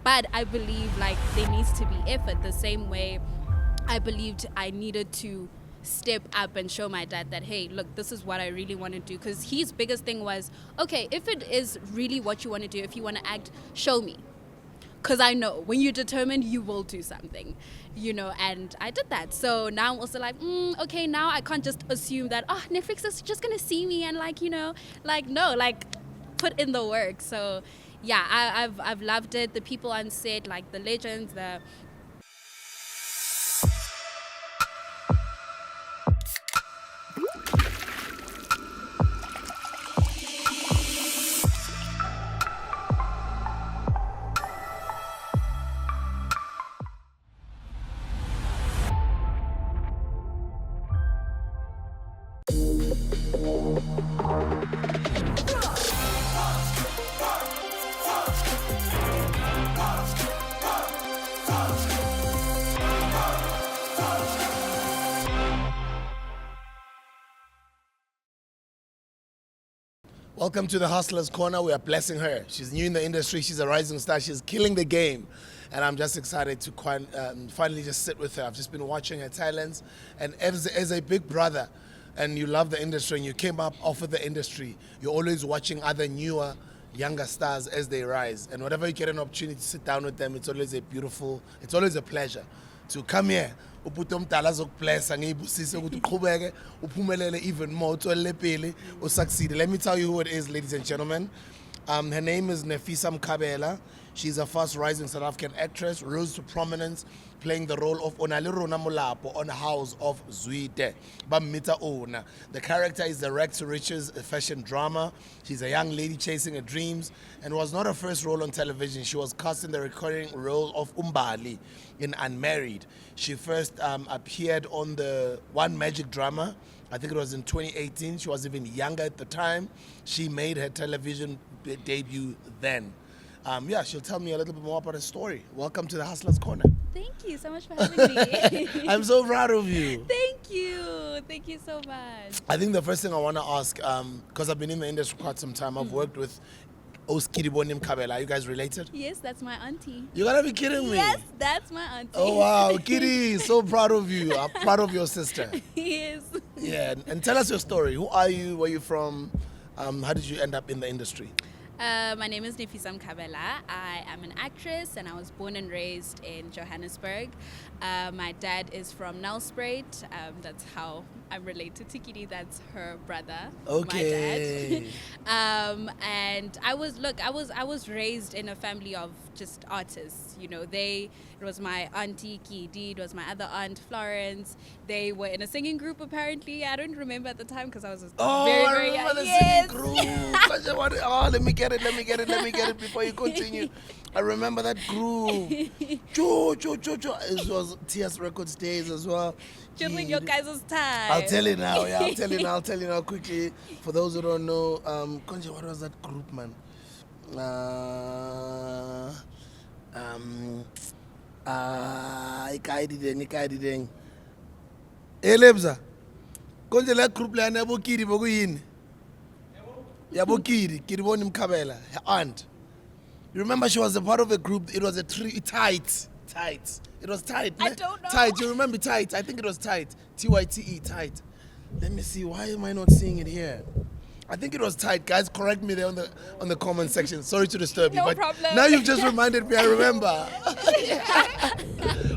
But I believe like there needs to be effort the same way I believed I needed to step up and show my dad that, hey, look, this is what I really want to do. Because his biggest thing was, okay, if it is really what you want to do, if you want to act, show me. Because I know when you're determined, you will do something, and I did that. So now I'm also like, okay, now I can't just assume that, Netflix is just going to see me and no, put in the work. So yeah, I've loved it. The people on set, like the legends, Welcome to the Hustler's Corner. We are blessing her. She's new in the industry. She's a rising star. She's killing the game. And I'm just excited to finally just sit with her. I've just been watching her talents. And as a big brother, and you love the industry, and you came up off of the industry, you're always watching other newer, younger stars as they rise. And whenever you get an opportunity to sit down with them, it's always a pleasure to come here. Even more to succeed. Let me tell you who it is, ladies and gentlemen. Her name is Nefisa Mkhabela. She's a fast rising South African actress, rose to prominence playing the role of Onalirona Molapo on House of Zwide, Bamita Ona. The character is the Rags to Riches fashion drama. She's a young lady chasing her dreams and was not her first role on television. She was cast in the recurring role of Umbali in Unmarried. She first appeared on the One Magic drama. I think it was in 2018. She was even younger at the time. She made her television debut then. She'll tell me a little bit more about her story. Welcome to the Hustler's Corner. Thank you so much for having me. I'm so proud of you. Thank you. Thank you so much. I think the first thing I want to ask, because I've been in the industry for quite some time, I've worked with Oskiriboni Mkhabela. Are you guys related? Yes, that's my auntie. You gotta be kidding me. Yes, that's my auntie. Oh wow, Kitty, so proud of you. I'm proud of your sister. Yes. Yeah, and tell us your story. Who are you? Where are you from? How did you end up in the industry? My name is Nefisa Cabela. I am an actress and I was born and raised in Johannesburg. My dad is from Nelspruit. That's how I'm related to Kitty. That's her brother. Okay. My dad. And I was raised in a family of just artists. It was my auntie Kitty, it was my other aunt Florence. They were in a singing group apparently. I don't remember at the time because I was very young. The singing group. Let me get it before you continue. I remember that group. It was TS Records days as well. During your guys' time. I'll tell you now. Yeah, I'll tell you now quickly. For those who don't know, Konje, what was that group, man? Ikayidideng. Lebza. Konje la group la yabo Kidi bokuyini. Yabo Kidi Boni Mkhabela, her aunt. You remember she was a part of a group. It was a tight. It was tight. I don't know. Tight. You remember tight? I think it was tight. TYTE, tight. Let me see. Why am I not seeing it here? I think it was tight. Guys, correct me there on the comment section. Sorry to disturb you. No but problem. Now you've just reminded me. I remember.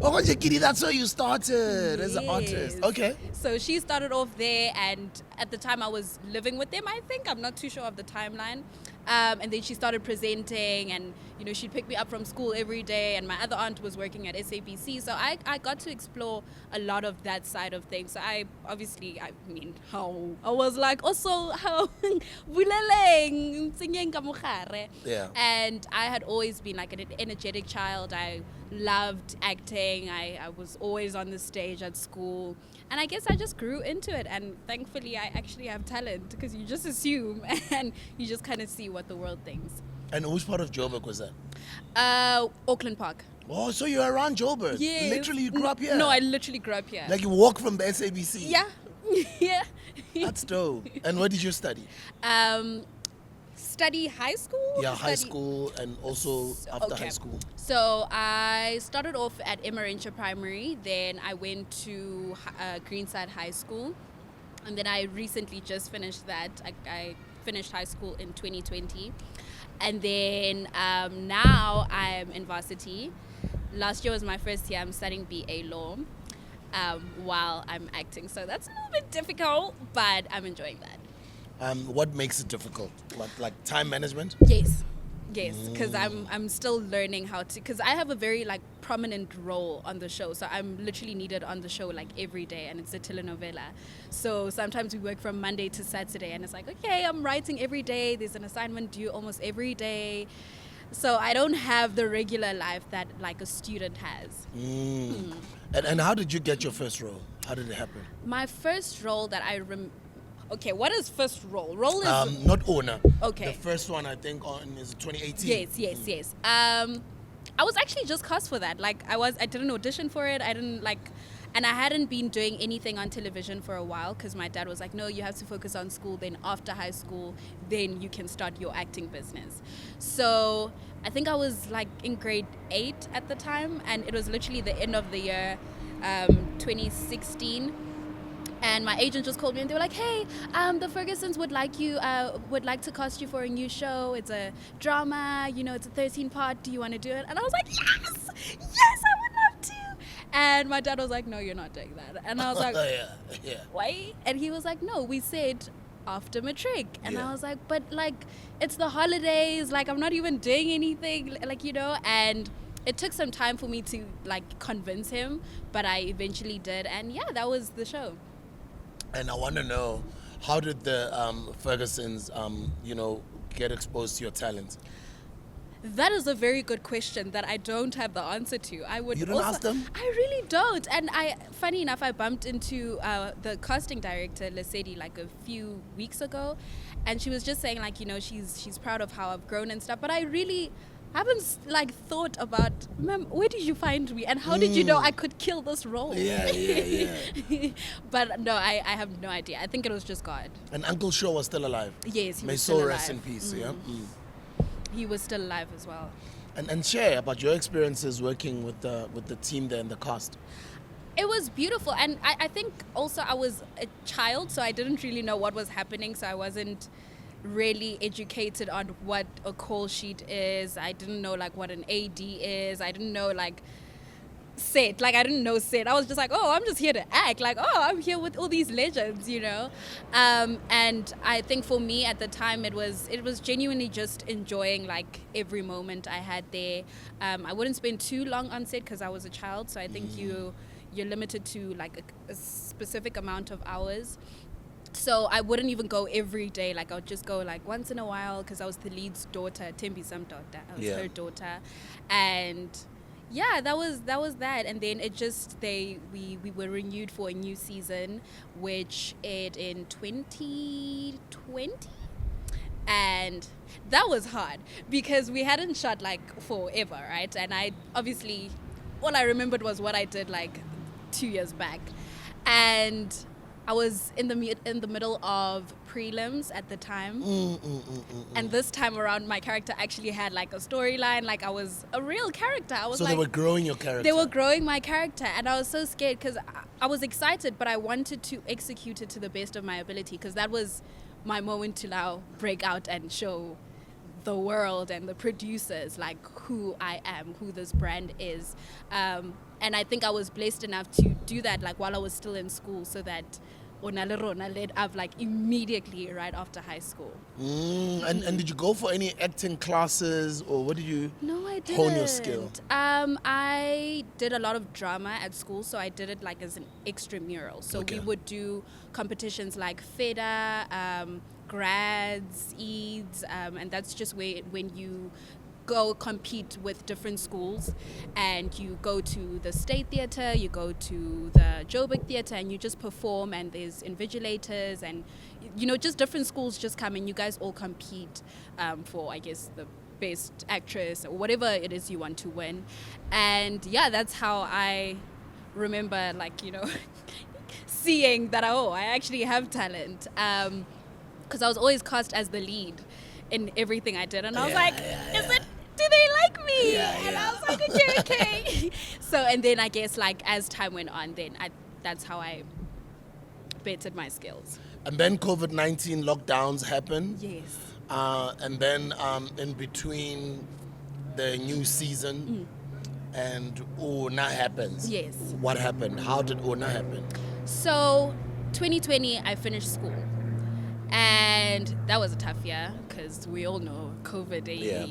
Oh, Kitty, that's how you started as an artist. Okay. So she started off there, and at the time I was living with them, I think. I'm not too sure of the timeline. And then she started presenting, and she'd pick me up from school every day, and my other aunt was working at SABC, so I got to explore a lot of that side of things. So I was like, also how yeah. And I had always been like an energetic child. I loved acting. I was always on the stage at school, and I guess I just grew into it, and thankfully I actually have talent, because you just assume and you just kind of see what the world thinks. And which part of Joburg was that? Auckland Park. Oh, so you're around Joburg? Yes. Literally, you grew up here? No, I literally grew up here. Like you walk from the SABC? Yeah. Yeah. That's dope. And where did you study? study high school? Yeah, high school and also after Okay. high school. So I started off at Emmarentia Primary, then I went to Greenside High School, and then I recently just finished that. I finished high school in 2020, and then now I'm in varsity. Last year was my first year. I'm studying BA Law while I'm acting, so that's a little bit difficult, but I'm enjoying that. What makes it difficult? Like time management? Yes, because I'm still learning how to, because I have a very like prominent role on the show, so I'm literally needed on the show like every day, and it's a telenovela. So sometimes we work from Monday to Saturday, and it's like, okay, I'm writing every day. There's an assignment due almost every day. So I don't have the regular life that like a student has. And how did you get your first role? How did it happen? My first role that okay, what is first role? Role is Not owner. Okay. The first one I think is 2018. Yes. I was actually just cast for that. Like I did an audition for it. And I hadn't been doing anything on television for a while because my dad was like, no, you have to focus on school. Then after high school, then you can start your acting business. So I think I was like in grade 8 at the time, and it was literally the end of the year, 2016. And my agent just called me and they were like, hey, the Fergusons would like to cast you for a new show. It's a drama, it's a 13-part. Do you want to do it? And I was like, yes, I would love to. And my dad was like, no, you're not doing that. And I was like, yeah. why? And he was like, no, we said after matric. And Yeah. I was like, but like, it's the holidays. Like, I'm not even doing anything, and it took some time for me to like convince him, but I eventually did. And yeah, that was the show. And I want to know, how did the Fergusons, get exposed to your talent? That is a very good question that I don't have the answer to. You don't ask them? I really don't. And funny enough, I bumped into the casting director, Lesedi, like a few weeks ago, and she was just saying like, she's proud of how I've grown and stuff. But I really haven't like thought about, ma'am, where did you find me and how did you know I could kill this role? Yeah. But no, I have no idea. I think it was just God. And Uncle Shaw was still alive. Yes, he May was soul still rest alive. in peace. Yeah. He was still alive as well. And share about your experiences working with the team there and the cast. It was beautiful, and I think also I was a child, so I didn't really know what was happening, so I wasn't really educated on what a call sheet is. I didn't know like what an AD is. I didn't know like set. Like I didn't know set. I was just like, oh, I'm just here to act. Like, oh, I'm here with all these legends, And I think for me at the time, it was genuinely just enjoying like every moment I had there. I wouldn't spend too long on set because I was a child, so I think you're limited to like a specific amount of hours. So I wouldn't even go every day. Like I would just go like once in a while because I was the lead's daughter, Tembi's daughter. I was her daughter, and yeah, that was that. And then it just we were renewed for a new season, which aired in 2020, and that was hard because we hadn't shot like forever, right? And I obviously all I remembered was what I did like 2 years back, and I was in the middle of prelims at the time, and this time around, my character actually had like a storyline. Like I was a real character. I was So like, they were growing your character. they were growing my character, and I was so scared because I was excited, but I wanted to execute it to the best of my ability because that was my moment to now break out and show the world and the producers like who I am, who this brand is. And I think I was blessed enough to do that like while I was still in school, so that Rona led up like immediately right after high school. And did you go for any acting classes, or what did you No, I didn't. hone your skill? I did a lot of drama at school, so I did it like as an extramural. So Okay. we would do competitions like FEDA, grads, EADS, and that's just when you go compete with different schools, and you go to the State Theatre, you go to the Joburg Theatre, and you just perform, and there's invigilators, and just different schools just come and you guys all compete for, I guess, the best actress or whatever it is you want to win. And yeah, that's how I remember seeing that I actually have talent, because I was always cast as the lead in everything I did. And I was Yeah, like, yeah, is yeah. it, do they like me? Yeah, And yeah. I was like, okay. So, and then I guess like as time went on, then that's how I bettered my skills. And then COVID-19 lockdowns happened. Yes. And then in between the new season and Una happens. Yes. What happened? How did Una happen? So 2020, I finished school. And that was a tough year because we all know COVID. Yeah.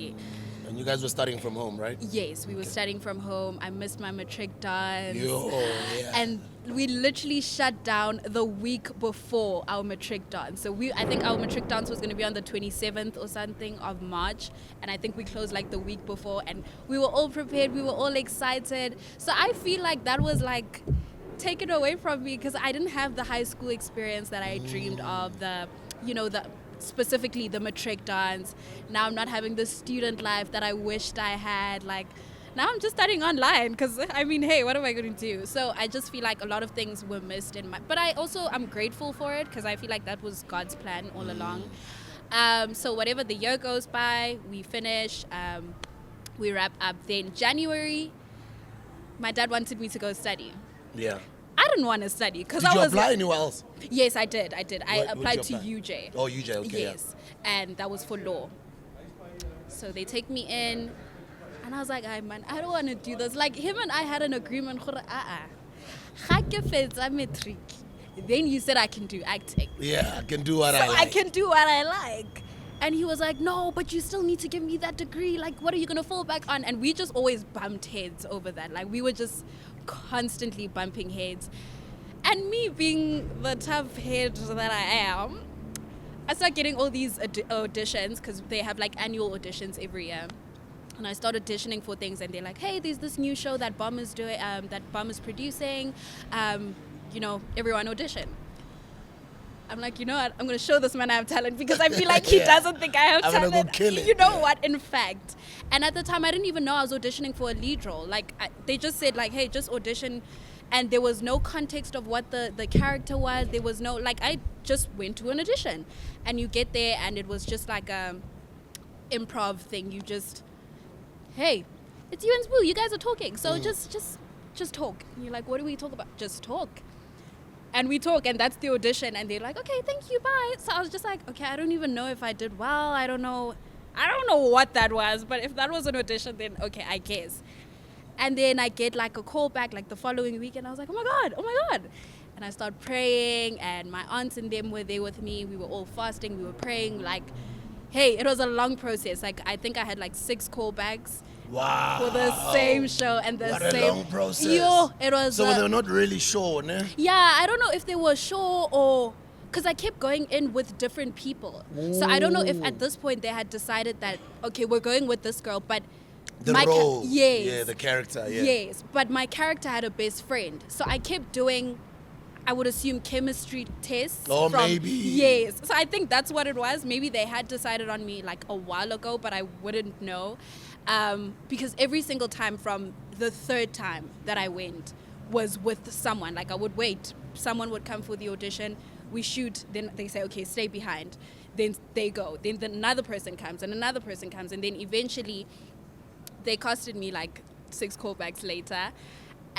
And you guys were studying from home, right? Yes, we were studying from home. I missed my matric dance. Yeah. And we literally shut down the week before our matric dance. So I think our matric dance was going to be on the 27th or something of March. And I think we closed like the week before. And we were all prepared. We were all excited. So I feel like that was like taken away from me because I didn't have the high school experience that I dreamed of. Specifically the matric dance. Now I'm not having the student life that I wished I had. Like now I'm just studying online because I mean, hey, what am I going to do? So I just feel like a lot of things were missed but I'm grateful for it because I feel like that was God's plan all along. So whatever the year goes by, we finish, we wrap up. Then January, my dad wanted me to go study. Yeah. I didn't want to study because Did I you was apply anywhere else? Yes, I did. I Where'd applied to you apply? UJ. Oh, UJ, okay. Yes, and that was for law. So they take me in, and I was like, "Hey man, I don't want to do this." Like him and I had an agreement. Then you said I can do acting. Yeah, I can do what So I like. I can do what I like. And he was like, no, but you still need to give me that degree. Like, what are you going to fall back on? And we just always bumped heads over that. Like, we were just constantly bumping heads. And me being the tough head that I am, I started getting all these auditions because they have like annual auditions every year. And I started auditioning for things, and they're like, hey, there's this new show that Bomb is doing, that Bomb is producing. Everyone audition. I'm like, you know what? I'm going to show this man I have talent because I feel like he doesn't think I have I'm talent. gonna go kill it. You know what? In fact. And at the time, I didn't even know I was auditioning for a lead role. Like, they just said, like, hey, just audition. And there was no context of what the character was. There was no, like, I just went to an audition. And you get there, and it was just like a improv thing. You just, hey, it's you and Spoo. You guys are talking. So just talk. And you're like, what do we talk about? Just talk. And we talk, and that's the audition, and they're like, okay, thank you, bye. So I was just like, okay, I don't even know if I did well. I don't know what that was, but if that was an audition, then okay, I guess. And then I get like a call back like the following week, and I was like, oh my God. And I start praying, and my aunts and them were there with me. We were all fasting, we were praying. Like, hey, it was a long process. Like, I think I had like 6 callbacks. Wow. For the same show and the What same. a long process. It was. So they were not really sure, ne? Yeah, I don't know if they were sure or because I kept going in with different people. So I don't know if at this point they had decided that okay, we're going with this girl, but The role. yes, Yeah, the character. Yeah. yes, but my character had a best friend, so I kept doing. I would assume chemistry tests. Oh, maybe. Yes. So I think that's what it was. Maybe they had decided on me like a while ago, but I wouldn't know. Because every single time from the 3rd time that I went was with someone. Like I would wait. Someone would come for the audition. We shoot. Then they say, okay, stay behind. Then they go. Then another person comes and another person comes. And then eventually they casted me like 6 callbacks later.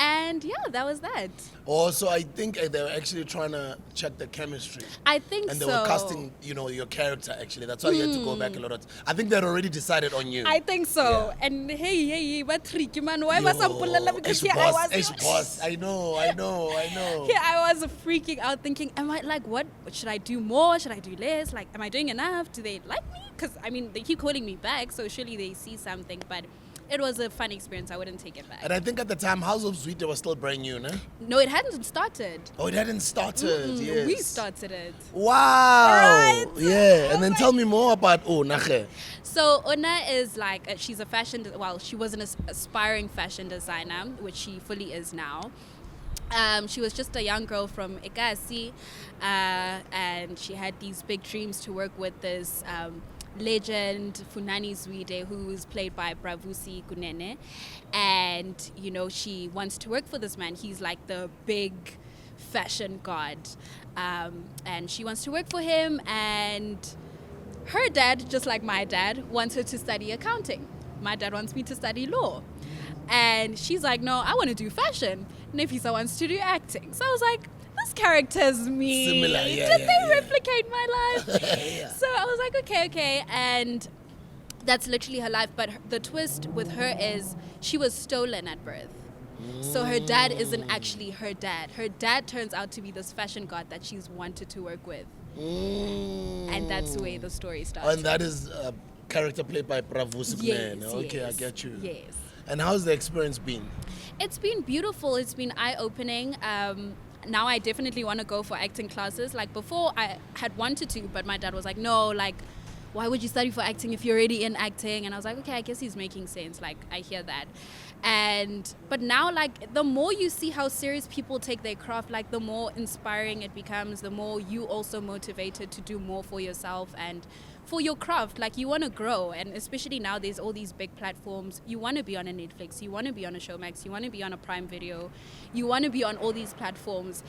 And yeah, that was that. Also, I think they were actually trying to check the chemistry. I think And they so. were casting, your character actually. That's why you had to go back a lot. I think they'd already decided on you. I think so. Yeah. And hey, what tricky man? Why Yo, was I because here I was. boss. I know. Here I was freaking out, thinking, am I like what? Should I do more? Should I do less? Like, am I doing enough? Do they like me? Because I mean, they keep calling me back, so surely they see something. But it was a fun experience. I wouldn't take it back. And I think at the time, House of Sweet was still brand new, ne? No, it hadn't started. Oh, it hadn't started. Yes. We started it. Wow. Right? Yeah. And then tell me more about Nache. So Ona is like, she's a she was an aspiring fashion designer, which she fully is now. She was just a young girl from Ekasi, and she had these big dreams to work with this legend Funani Zwide, who is played by Bravusi Kunene, and she wants to work for this man. He's like the big fashion god, and she wants to work for him. And her dad, just like my dad, wants her to study accounting. My dad wants me to study law. And she's like, no, I want to do fashion. Nefisa wants to do acting. So I was like, this character's me. Similar, Did they replicate my life? So I was like, okay. And that's literally her life. But the twist with her is she was stolen at birth. So her dad isn't actually her dad. Her dad turns out to be this fashion god that she's wanted to work with. And that's the way the story starts. And that is a character played by Pravusi. Yes, Okay, yes, I get you. Yes. And how's the experience been? It's been beautiful. It's been eye-opening. Now I definitely want to go for acting classes. Like before I had wanted to, but my dad was like, no, like, why would you study for acting if you're already in acting? And I was like, okay, I guess he's making sense. Like, I hear that. But now, like, the more you see how serious people take their craft, like, the more inspiring it becomes, the more you also motivated to do more for yourself and for your craft. Like, you want to grow. And especially now, there's all these big platforms. You want to be on a Netflix. You want to be on a Showmax. You want to be on a Prime Video. You want to be on all these platforms.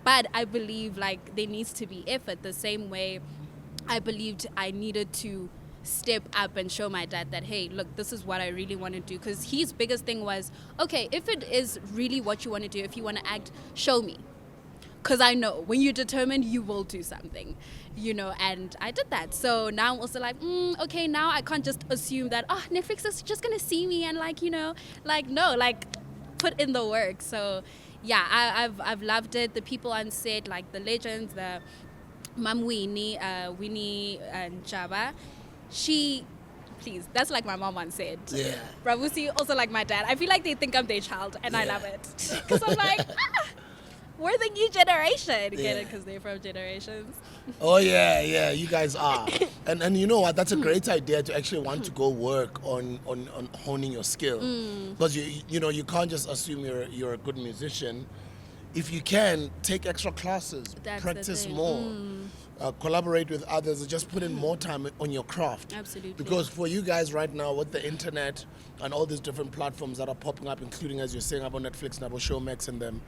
But I believe, like, there needs to be effort the same way I believed I needed to step up and show my dad that, hey, look, this is what I really want to do. Because his biggest thing was, okay, if it is really what you want to do, if you want to act, show me. Because I know when you're determined, you will do something, you know, and I did that. So now I'm also like, okay, now I can't just assume that, oh, Netflix is just going to see me and, like, you know, like, no, like, put in the work. So, yeah, I've loved it. The people on set, like the legends, the Mom Winnie and Chaba, please, that's like my mom once said. Yeah. Bravusi, also like my dad. I feel like they think I'm their child, and I love it. Because I'm like, we're the new generation. Get it? Because they're from generations. Oh, yeah, you guys are. And you know what? That's a great idea to actually want to go work on honing your skill. Because, you know, you can't just assume you're a good musician. If you can, take extra classes, practice more, collaborate with others, and just put in more time on your craft. Absolutely. Because for you guys right now, with the internet and all these different platforms that are popping up, including, as you're saying, about Netflix, about Showmax and them,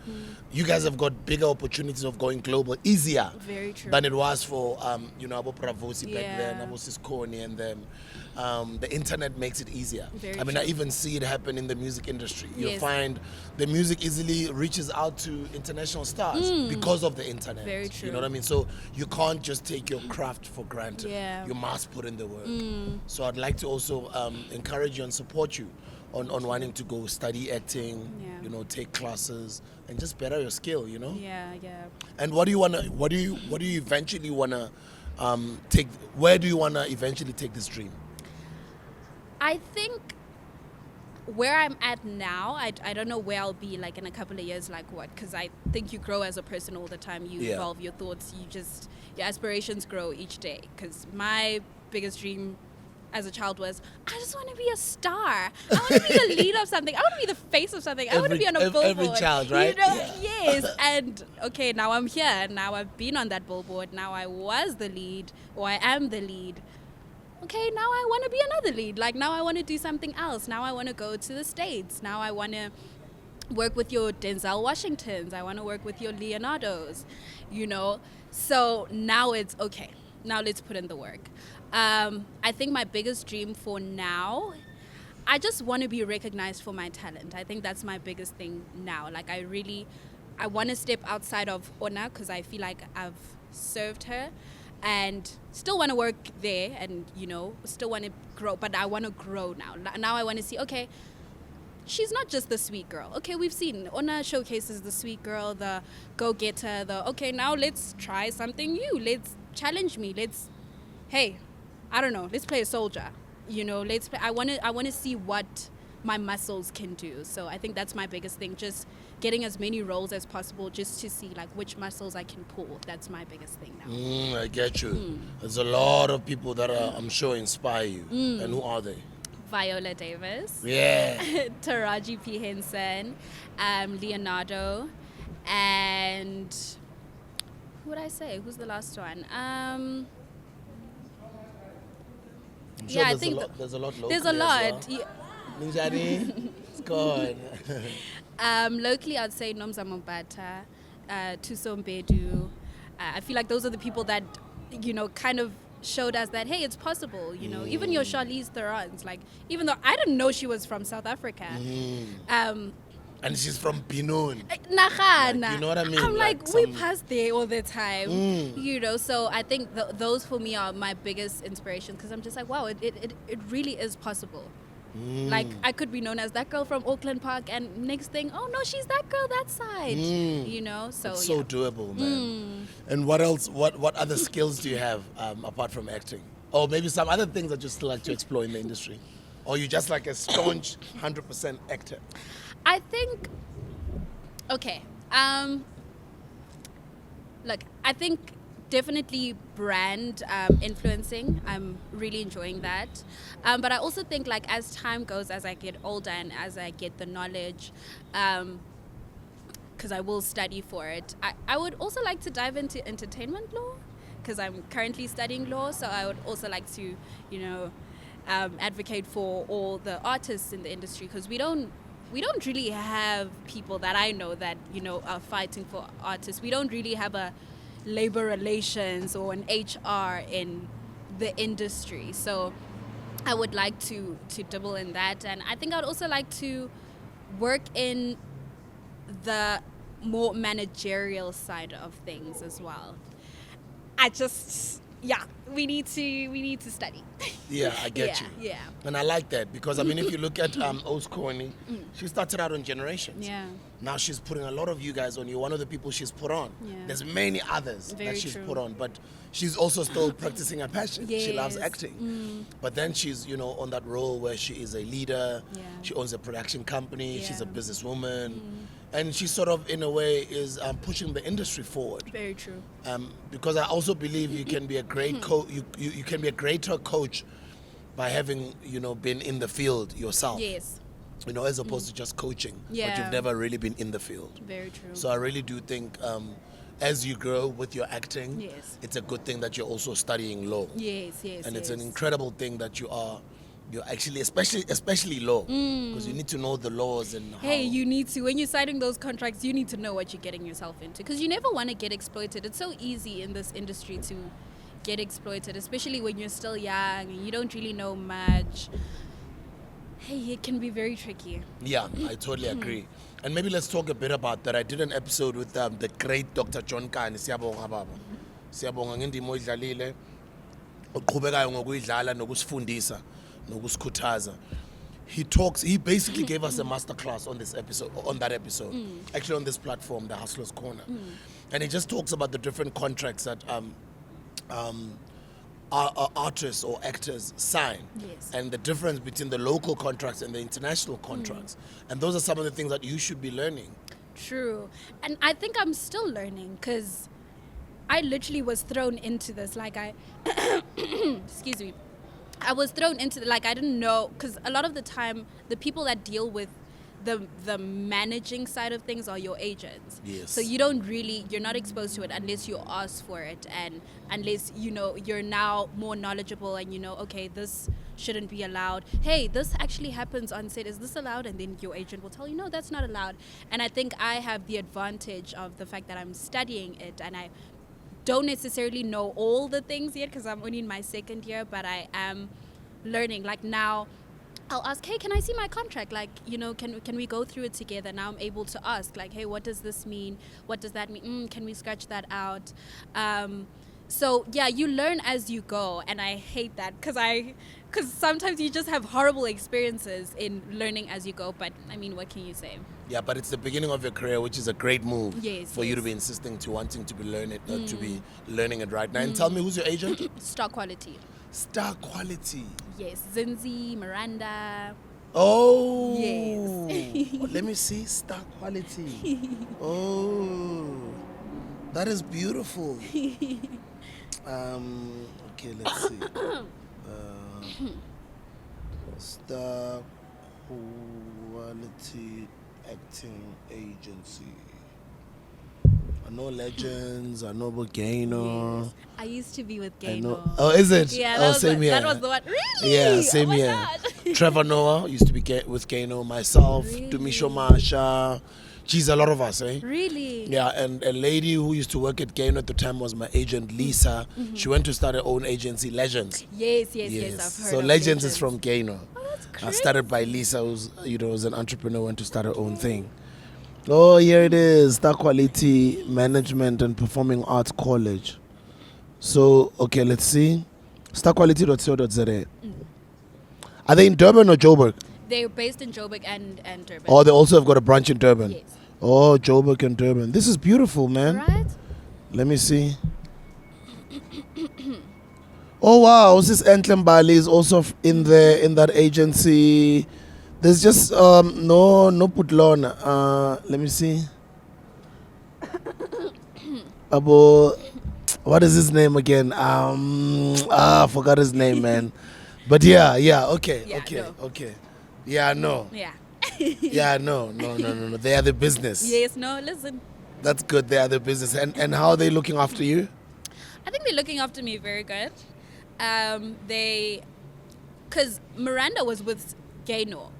you guys have got bigger opportunities of going global easier. Very true. Than it was for, you know, about Pravosi back Yeah. then, about Siskoni and them. The internet makes it easier. Very I mean, true. I even see it happen in the music industry. You'll Yes. find the music easily reaches out to international stars because of the internet. Very true. You know what I mean? So you can't just take your craft for granted. Yeah. You must put in the work. So I'd like to also encourage you and support you on wanting to go study acting, Yeah. you know, take classes and just better your skill, you know? Yeah. And what do you eventually wanna take? Where do you wanna eventually take this dream? I think where I'm at now, I don't know where I'll be like in a couple of years, like what, because I think you grow as a person all the time. You evolve your thoughts, your aspirations grow each day. Because my biggest dream as a child was, I just want to be a star. I want to be the lead of something. I want to be the face of something. I want to be on a billboard. Every child, right? You know, yes. And okay, now I'm here. Now I've been on that billboard. Now I was the lead, or I am the lead. Okay, now I want to be another lead. Like, now I want to do something else. Now I want to go to the States. Now I want to work with your Denzel Washingtons. I want to work with your Leonardos, you know. So now it's, okay, now let's put in the work. I think my biggest dream for now, I just want to be recognized for my talent. I think that's my biggest thing now. Like, I want to step outside of Ona because I feel like I've served her. And still want to work there and, you know, still want to grow. But I want to grow now. Now I want to see, okay, she's not just the sweet girl. Okay, we've seen Ona showcases the sweet girl, the go-getter, okay, now let's try something new. Let's challenge me. Hey, I don't know, let's play a soldier. You know, I want to see what my muscles can do. So I think that's my biggest thing, just getting as many roles as possible just to see like which muscles I can pull. That's my biggest thing now. I get you. There's a lot of people that I'm sure inspire you. And who are they? Viola Davis. Yeah. Taraji P. Henson, Leonardo, and who would I say? Who's the last one? I'm sure yeah, I there's think a lot, there's a lot locally there's a lot. as well. Ninjani, it's gone. Locally, I'd say Nomza Mobata, Tuso Mbedu. I feel like those are the people that, you know, kind of showed us that, hey, it's possible, you know. Even your Charlize Theron's, like, even though I didn't know she was from South Africa. And she's from Binun. Nagana. Like, you know what I mean? I'm Like like we pass there all the time, you know. So I think those for me are my biggest inspiration, because I'm just like, wow, it really is possible. Like, I could be known as that girl from Auckland Park, and next thing, oh no, she's that girl that side, you know. So it's so doable, man. And what else? What other skills do you have apart from acting? Or maybe some other things that you still like to explore in the industry? Or you just like a staunch 100% actor? I think, okay, look, I think definitely brand influencing. I'm really enjoying that. But I also think, like, as time goes, as I get older and as I get the knowledge, because I will study for it, I would also like to dive into entertainment law, because I'm currently studying law. So I would also like to, you know, advocate for all the artists in the industry, because we don't really have people that I know that, you know, are fighting for artists. We don't really have a labor relations or an HR in the industry. So I would like to dabble in that. And I think I'd also like to work in the more managerial side of things as well. We need to study. Yeah, I get you. Yeah. And I like that, because I mean, if you look at Oscorny, she started out on Generations. Yeah. Now she's putting a lot of you guys on. You're one of the people she's put on. Yeah. There's many others Very that she's true. put on, but she's also still practicing her passion. She loves Yes. acting. But then she's, you know, on that role where she is a leader. Yeah. She owns a production company. She's a Yeah. businesswoman. And she sort of, in a way, is pushing the industry forward. Very true. Because I also believe you can be a great you can be a greater coach by having, you know, been in the field yourself. Yes. You know, as opposed to just coaching, but Yeah. you've never really been in the field. Very true. So I really do think as you grow with your acting, Yes. it's a good thing that you're also studying law. Yes. And it's an incredible thing that you're actually, especially law, because you need to know the laws and how. Hey, you need to, when you're signing those contracts, you need to know what you're getting yourself into, because you never want to get exploited. It's so easy in this industry to get exploited, especially when you're still young and you don't really know much. Hey, it can be very tricky. Yeah, I totally agree. And maybe let's talk a bit about that. I did an episode with the great Dr. John Kani. Siyabonga baba. Siyabonga ngendima oyidlalile. Uqhubekayo ngokuyidlala nokusifundisa nokusikhuthaza. He basically gave us a masterclass on that episode. Actually on this platform, the Hustlers Corner. And he just talks about the different contracts that artists or actors sign, Yes. and the difference between the local contracts and the international contracts. And those are some of the things that you should be learning. True. And I think I'm still learning, because I literally was thrown into this. Like, excuse me. I was thrown into, like, I didn't know, because a lot of the time, the people that deal with the managing side of things are your agents. Yes. So you're not exposed to it unless you ask for it, and unless, you know, you're now more knowledgeable and you know, okay, this shouldn't be allowed. Hey, this actually happens on set. Is this allowed? And then your agent will tell you, no, that's not allowed. And I think I have the advantage of the fact that I'm studying it, and I don't necessarily know all the things yet, because I'm only in my second year, but I am learning. Like, now I'll ask, hey, can I see my contract? Like, you know, can we go through it together? Now I'm able to ask, like, hey, what does this mean? What does that mean? Can we scratch that out? So yeah, you learn as you go, and I hate that, because sometimes you just have horrible experiences in learning as you go. But I mean, what can you say? Yeah, but it's the beginning of your career, which is a great move. Yes, for you to yes. be insisting to wanting to be learning it right now. And tell me, who's your agent? Star Quality. Star Quality. Yes, Zinzi, Miranda. Oh. Yes. Oh, let me see. Star Quality. Oh, that is beautiful. Okay, let's see. Star Quality Acting Agency. I know Legends. I know Volcano. Yes. I used to be with I Gano. know. Oh, is it? Yeah, Oh, that was same here. That was the one. Really? Yeah, same Oh my here. God. Trevor Noah used to be with Kano. Myself, Really? Dumisho Masha. Geez, a lot of us, eh? Really? Yeah, and a lady who used to work at Kano at the time was my agent, Lisa. She went to start her own agency, Legends. Yes, I've heard So of Legends is from Kano. Oh, that's crazy. Started by Lisa, who's was an entrepreneur, went to start her own thing. Oh, here it is, Star Quality Management and Performing Arts College. So, okay, let's see. Starquality.co.za. Are they in Durban or Joburg? They're based in Joburg and Durban. Oh, they also have got a branch in Durban. Yes. Oh, Joburg and Durban. This is beautiful, man. Right? Let me see. Oh wow, this Entlembali is also in that agency. There's just no Putlona. Let me see. Abo, what is his name again? I forgot his name, man. But yeah, okay. Yeah, no. Yeah. Yeah, no. They are the business. Yes, no, listen. That's good. They are the business. And how are they looking after you? I think they're looking after me very good. Because Miranda was with Gano.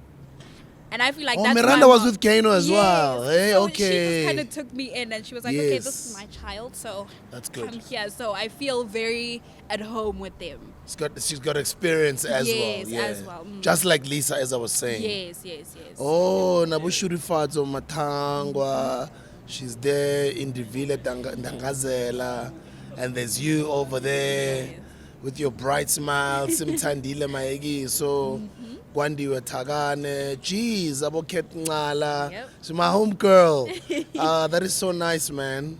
And I feel like that's Miranda my was mom. with Kano as Yes. well. Hey, So okay. she just kind of took me in and she was like, okay, this Yes. is my child, so That's good. come here. So I feel very at home with them. She's got experience as well. Yes, Yeah. as well. Just like Lisa, as I was saying. Yes. Oh, Nabushurifadzo Matangwa. She's there in the Villa Dangazela. And there's you over there with your bright smile. Simtandile Maegi. So, Gwandi Tagane. Jeez, Aboket Ngala. Yep. She's my home girl. That is so nice, man.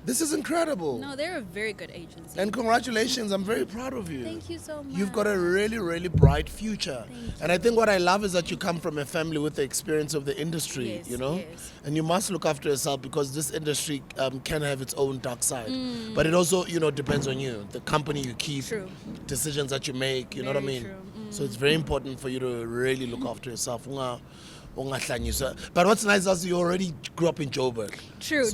This is incredible. No, they're a very good agency. And congratulations, I'm very proud of you. Thank you so much. You've got a really, really bright future. And I think what I love is that you come from a family with the experience of the industry, Yes, you know? yes. And you must look after yourself because this industry can have its own dark side. But it also, depends on you, the company you keep, True. decisions that you make, you know what I Very mean? true. So it's very important for you to really look after yourself. But what's nice is you already grew up in Joburg. True.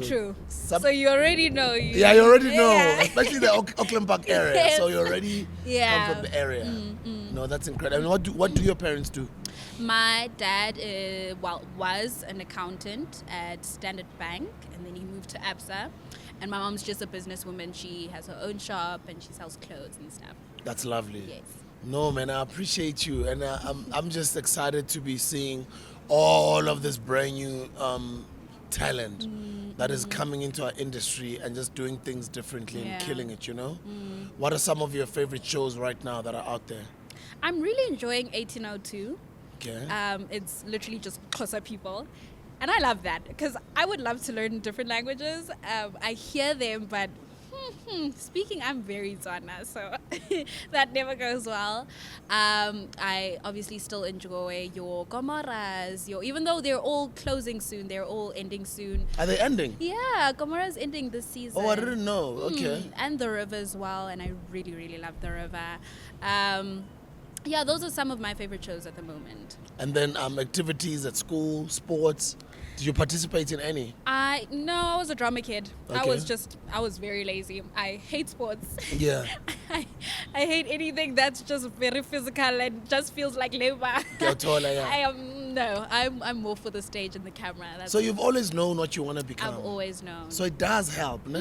some- So you already know. Yeah, you already know, Yeah. especially the Auckland Park area. Yes. So you already Yeah. come from the area. No, that's incredible. And what do your parents do? My dad, was an accountant at Standard Bank, and then he moved to ABSA. And my mom's just a businesswoman. She has her own shop and she sells clothes and stuff. That's lovely. Yes. No, man, I appreciate you, and I'm just excited to be seeing all of this brand new talent that is coming into our industry and just doing things differently and killing it. What are some of your favorite shows right now that are out there? I'm really enjoying 1802. Okay. It's literally just Xhosa people. And I love that because I would love to learn different languages. I hear them, but speaking, I'm very Tswana, so that never goes well. I obviously still enjoy your Gomoras, even though they're all closing soon, they're all ending soon. Are they ending? Yeah, Gomora's ending this season. Oh, I didn't know. Okay. And The River as well, and I really, really love The River. Yeah, those are some of my favorite shows at the moment. And then activities at school, sports. Did you participate in any? I was a drama kid. Okay. I was very lazy. I hate sports. Yeah. I hate anything that's just very physical and just feels like labor. Kuyathola, yeah. I'm more for the stage and the camera. So you've always known what you want to become. I've always known. So it does help, no?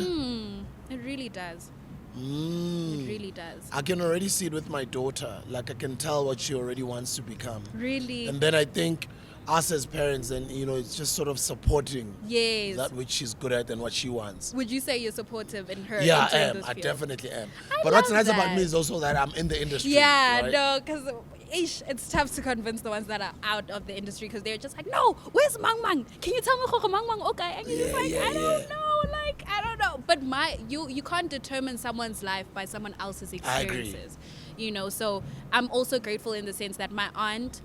It really does. It really does. I can already see it with my daughter. Like I can tell what she already wants to become. Really? And then I think us as parents, then it's just sort of supporting Yes. that which she's good at and what she wants. Would you say you're supportive in her? Yeah, I entering am. this I field? definitely am. I But what's love nice about that. me is also that I'm in the industry. Yeah, right? no, because it's tough to convince the ones that are out of the industry because they're just like, no, where's Mang Mang? Can you tell me who Mang Mang? Okay, and you're just like, I don't know. But you can't determine someone's life by someone else's I agree. experiences. So I'm also grateful in the sense that my aunt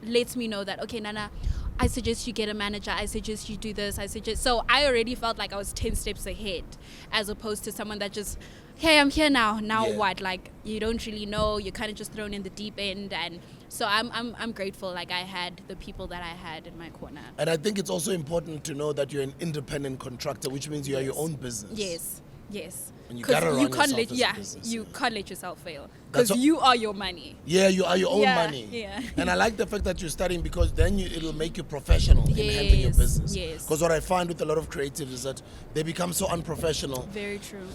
lets me know that, okay, Nana, I suggest you get a manager, I suggest you do this, so I already felt like I was 10 steps ahead as opposed to someone that just, hey, I'm here now Yeah. what? You don't really know, you're kind of just thrown in the deep end. And so I'm grateful I had the people that I had in my corner. And I think it's also important to know that you're an independent contractor, which means you are your own business. Yes. Yes. And you gotta run you can't yourself let as a business, you yeah. can't let yourself fail That's because what- you are your money. Yeah, you are your own Yeah, money. yeah. And I like the fact that you're studying because then it'll make you professional in handling your Yes, business. yes. Because what I find with a lot of creatives is that they become so unprofessional. Very true.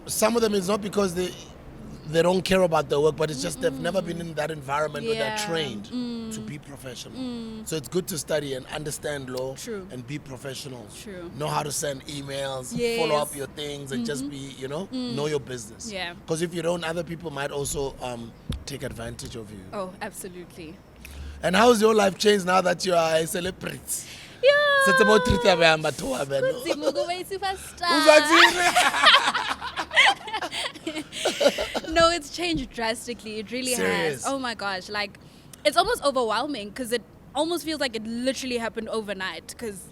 Some of them is not because they don't care about their work, but it's just they've never been in that environment where they're Yeah. trained to be professional. So it's good to study and understand law True. and be professional. True. Know how to send emails, Yes. follow up your things, and just be, know your business. Yeah. Because if you don't, other people might also take advantage of you. Oh, absolutely. And how's your life changed now that you are a celebrity? Yeah. So it's about 3 mathuba beno. Kunzima ukuba yi-superstar. No, it's changed drastically. It really Serious? has. Oh my gosh. Like, it's almost overwhelming because it almost feels like it literally happened overnight because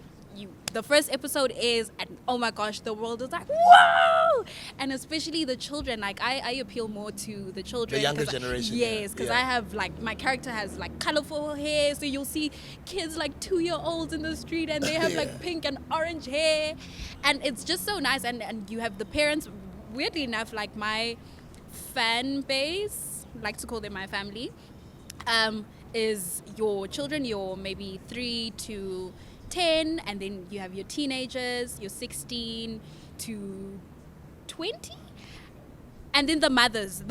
the first episode is, and oh my gosh, the world is like, whoa! And especially the children, like I appeal more to the children. The younger 'cause generation, Yes, because yeah. I have like, my character has like colorful hair, so you'll see kids like 2-year-olds in the street and they have Yeah. like pink and orange hair. And it's just so nice. And you have the parents, weirdly enough, like my fan base, like to call them my family, is your children, your maybe 3 to 10, and then you have your teenagers, your 16 to 20, and then the mothers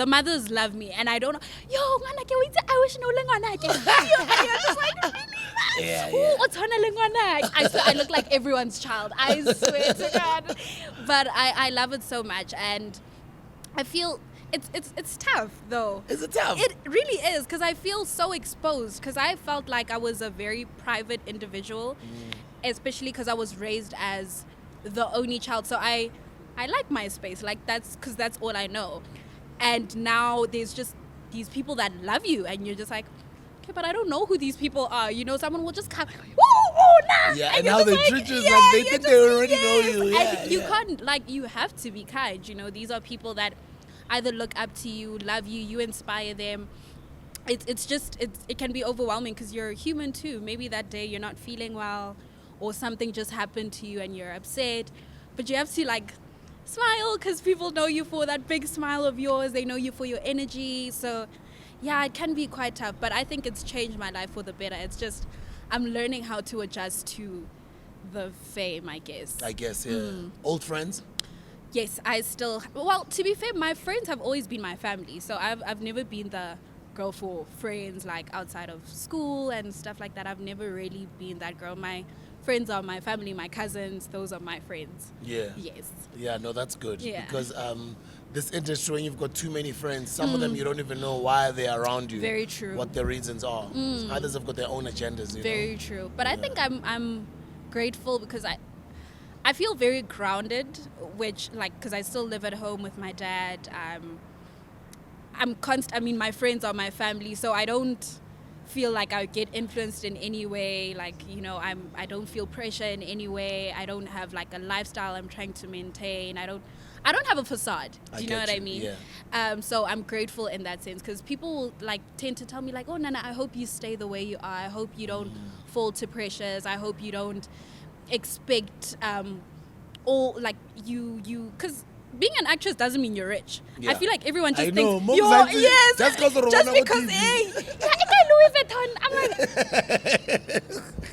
love me, and I don't know, yo ngwanake wait, I wish no ngwanake. You're just like, really? Yeah, Ooh, yeah. what's I look like everyone's child, I swear to God. But I love it so much, and I feel it's tough though. Is it tough? It really is, because I feel so exposed, because I felt like I was a very private individual, especially because I was raised as the only child. So I like my space, like that's because that's all I know. And now there's just these people that love you, and you're just like, okay, but I don't know who these people are. Someone will just come, woo, nah. Yeah, and you're how just they treat you is like they you're think just- they already know you. Yeah, and you yeah. can't, like, you have to be kind. These are people that either look up to you, love you, you inspire them. It can be overwhelming because you're human too. Maybe that day you're not feeling well, or something just happened to you and you're upset, but you have to like smile because people know you for that big smile of yours. They know you for your energy. So yeah, it can be quite tough, but I think it's changed my life for the better. It's just I'm learning how to adjust to the fame, I guess. Yeah. Old friends? Yes, I still. Well, to be fair, my friends have always been my family. So I've never been the girl for friends like outside of school and stuff like that. I've never really been that girl. My friends are my family, my cousins. Those are my friends. Yeah. Yes. Yeah, no, that's good. Yeah. Because this industry, when you've got too many friends, some of them you don't even know why they're around you. Very true. What their reasons are. Others have got their own agendas, you know. Very true. But I think I'm grateful because I feel very grounded, which because I still live at home with my dad. My friends are my family, so I don't feel like I get influenced in any way. I don't feel pressure in any way. I don't have like a lifestyle I'm trying to maintain. I don't have a facade. Do you know what I mean? Yeah. So I'm grateful in that sense, because people tend to tell me like, oh Nana, I hope you stay the way you are. I hope you don't fall to pressures. I hope you don't expect because being an actress doesn't mean you're rich. Yeah. I feel like everyone just I know, thinks Mom you're Zanzi, yes, just 'cause of just Rwanda because TV. hey, Louis Vuitton. I'm like,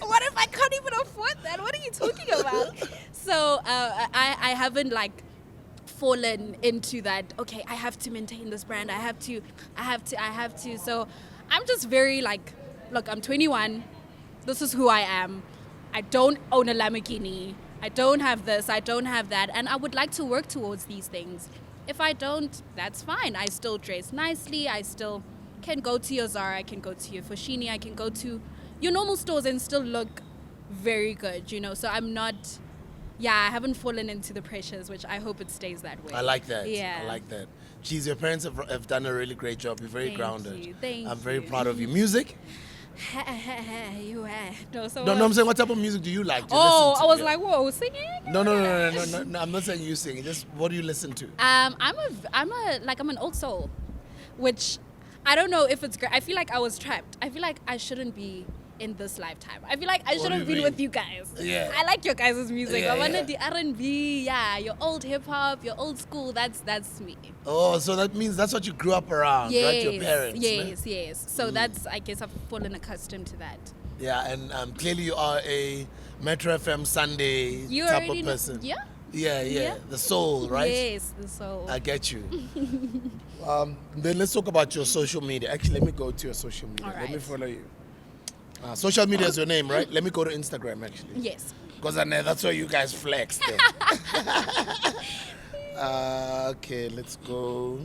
what if I can't even afford that? What are you talking about? So I haven't fallen into that. Okay, I have to maintain this brand. I have to. So I'm just very look, I'm 21. This is who I am. I don't own a Lamborghini. I don't have this, I don't have that, and I would like to work towards these things. If I don't, that's fine. I still dress nicely. I still can go to your Zara, I can go to your Foschini, I can go to your normal stores and still look very good, So I'm not, I haven't fallen into the pressures, which I hope it stays that way. I like that. Yeah. I like that. Geez, your parents have done a really great job. You're very Thank grounded. you, thank I'm very you. proud of you. Music? No, so No, I'm saying, what type of music do you like? To Oh, listen to? I was Yeah. like, whoa, singing? No. I'm not saying you sing. Just what do you listen to? I'm an old soul, which I don't know if it's great. I feel like I was trapped. I feel like I shouldn't be in this lifetime. I feel like I should do you have been mean? with you guys. Yeah. I like your guys' music. Yeah, I wanna yeah. the R&B, yeah, your old hip hop, your old school. That's me. Oh, so that means that's what you grew up around, right? Your parents. ne? Yes. So that's, I guess I've fallen accustomed to that. Yeah, and clearly you are a Metro FM Sunday You type already of know- person. yeah? Yeah. Yeah. The soul, right? Yes, the soul. I get you. Then let's talk about your social media. Actually, let me go to your social media. All Let me right. follow you. Social media is your name, right? Let me go to Instagram, actually. Yes. Because that's where you guys flex then. Okay, let's go.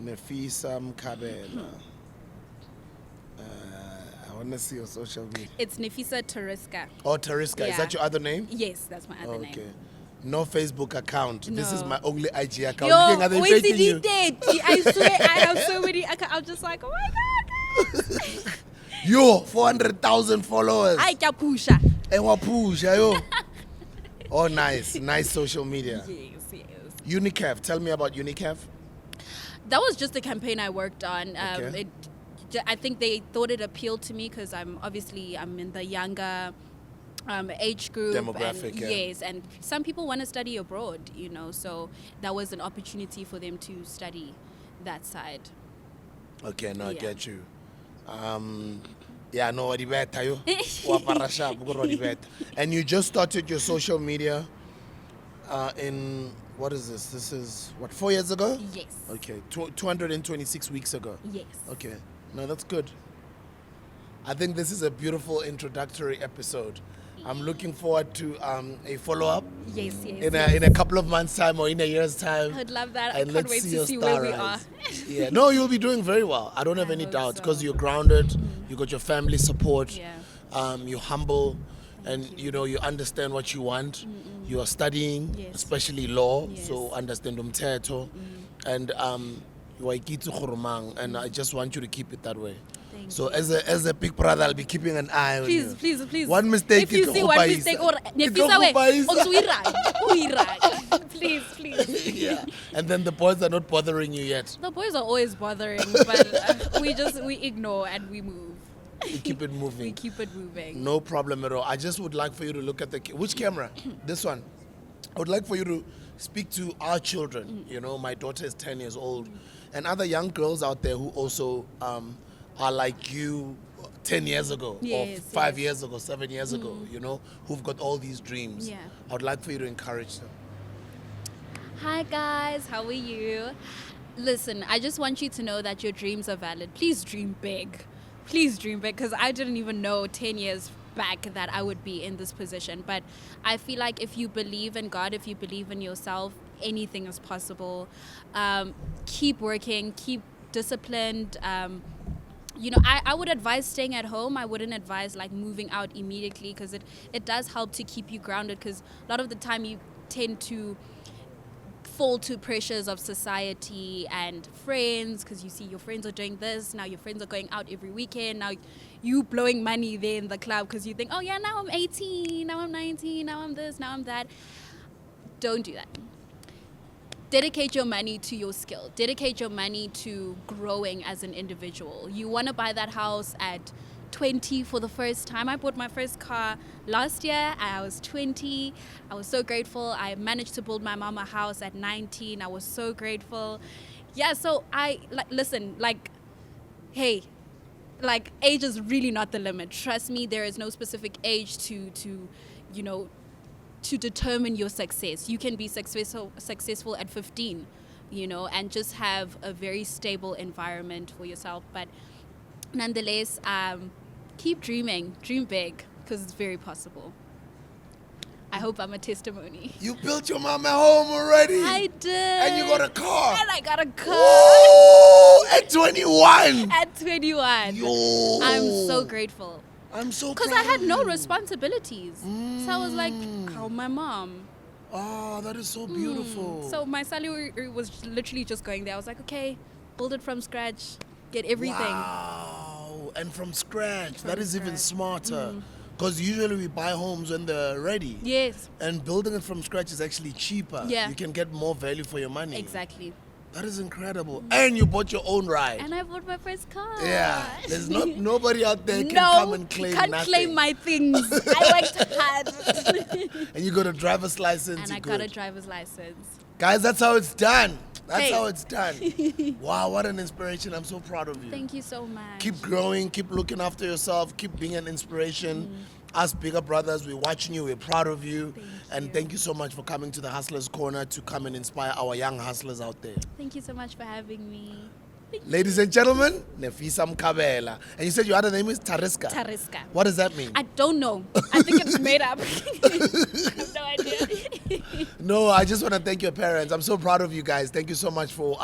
Nefisa Mkhabela. I want to see your social media. It's Nefisa Tariska. Oh, Tariska. Is Yeah. that your other name? Yes, that's my other Okay. name. No Facebook account. This is No. my only IG account. Yo, Looking at they wait, faking did you. he did? I swear I have so many accounts. I'm just like, oh my god. Yo, 400,000 followers. I can push her. Ewa push, yo. Oh, nice. Nice social media. Yes. Unicav. Tell me about Unicav. That was just a campaign I worked on. Okay. I think they thought it appealed to me because I'm in the younger age group. Demographic, and, yeah. Yes, and some people want to study abroad, so that was an opportunity for them to study that side. Okay, no, I Yeah. get you. Yeah, no, what better yo. Wapara sharp, what better. And you just started your social media in, what is this? This is, 4 years ago? Yes. Okay, 226 weeks ago. Yes. Okay, no, that's good. I think this is a beautiful introductory episode. I'm looking forward to a follow-up Yes. in a couple of months' time or in a year's time. I'd love that. I And can't let's wait see to your see star where we are. rise. Yeah, no, you'll be doing very well. I don't have I any hope doubts so. because you're grounded. You got your family support. Yeah. You're humble, and you understand what you want. You are studying, Yes. especially law, Yes. so understand umthetho, and you are ikitse khurumang, and I just want you to keep it that way. Thank So you. as a big brother, I'll be keeping an eye on you. Please. One mistake, If you ke see tlo one go mistake, paisa. or Ke tlo Nefisa go we, paisa. please. Yeah, and then the boys are not bothering you yet. The boys are always bothering, but we ignore and we move. You keep it We moving. keep it moving. No problem at all. I just would like for you to look at which camera? This one. I would like for you to speak to our children. My daughter is 10 years old, and other young girls out there who also are like you 10 years ago, Yes, or 5 yes. years ago, 7 years ago, who've got all these dreams. Yeah. I would like for you to encourage them. Hi guys, how are you? Listen, I just want you to know that your dreams are valid. Please dream big. Because I didn't even know 10 years back that I would be in this position. But I feel like if you believe in God, if you believe in yourself, anything is possible. Keep working, keep disciplined. I would advise staying at home. I wouldn't advise like moving out immediately because it does help to keep you grounded, because a lot of the time you tend to fall to pressures of society and friends, because you see your friends are doing this, now your friends are going out every weekend, now you blowing money there in the club because you think, oh yeah, now I'm 18, now I'm 19, now I'm this, now I'm that. Don't do that. Dedicate your money to your skill. Dedicate your money to growing as an individual. You want to buy that house at 20 for the first time. I bought my first car last year. I was 20. I was so grateful. I managed to build my mom a house at 19. I was so grateful. Yeah, so hey, age is really not the limit. Trust me, there is no specific age to determine your success. You can be successful at 15, and just have a very stable environment for yourself. But nonetheless, keep dreaming, dream big, because it's very possible. I hope I'm a testimony. You built your mama home already. I did. And you got a car. And I got a car. Ooh, at 21. At 21. Yo. I'm so grateful. I'm so Because proud I had of no you. responsibilities. So I was like, how my mom? Oh, that is so beautiful. So my salary was literally just going there. I was like, okay, build it from scratch, get everything. Wow. And from scratch. From that is even scratch. smarter. Because usually we buy homes when they're ready. Yes, And building it from scratch is actually cheaper. Yeah. You can get more value for your money. exactly. That is incredible. And you bought your own ride. And I bought my first car. Yeah. There's nobody out there can come and claim can't nothing. claim my things. I worked hard. And you got a driver's license. And I got a driver's license. Guys, that's how it's done. That's Hey. how it's done. Wow, what an inspiration. I'm so proud of you. Thank you so much. Keep growing, keep looking after yourself, keep being an inspiration. Us bigger brothers, we're watching you, we're proud of you. Thank you so much for coming to the Hustlers Corner to come and inspire our young hustlers out there. Thank you so much for having me. Ladies and gentlemen, Nefisa Mkhabela. And you said your other name is Tariska. Tariska. What does that mean? I don't know. I think it's made up. I have no idea. No, I just want to thank your parents. I'm so proud of you guys. Thank you so much for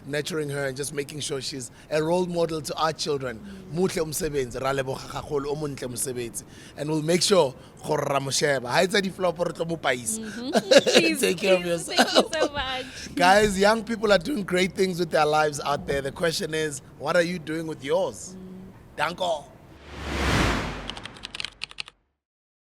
nurturing her and just making sure she's a role model to our children. Mutle umsebenzi, ra leboga gagolo o montle mosebetsi. And we'll make sure gore ra mo sheba. Ha etsa di-flop re tlo mo paisa. Take care of yourself. Thank you so much. Guys, young people are doing great things with their lives out there. The question is, what are you doing with yours? Danko.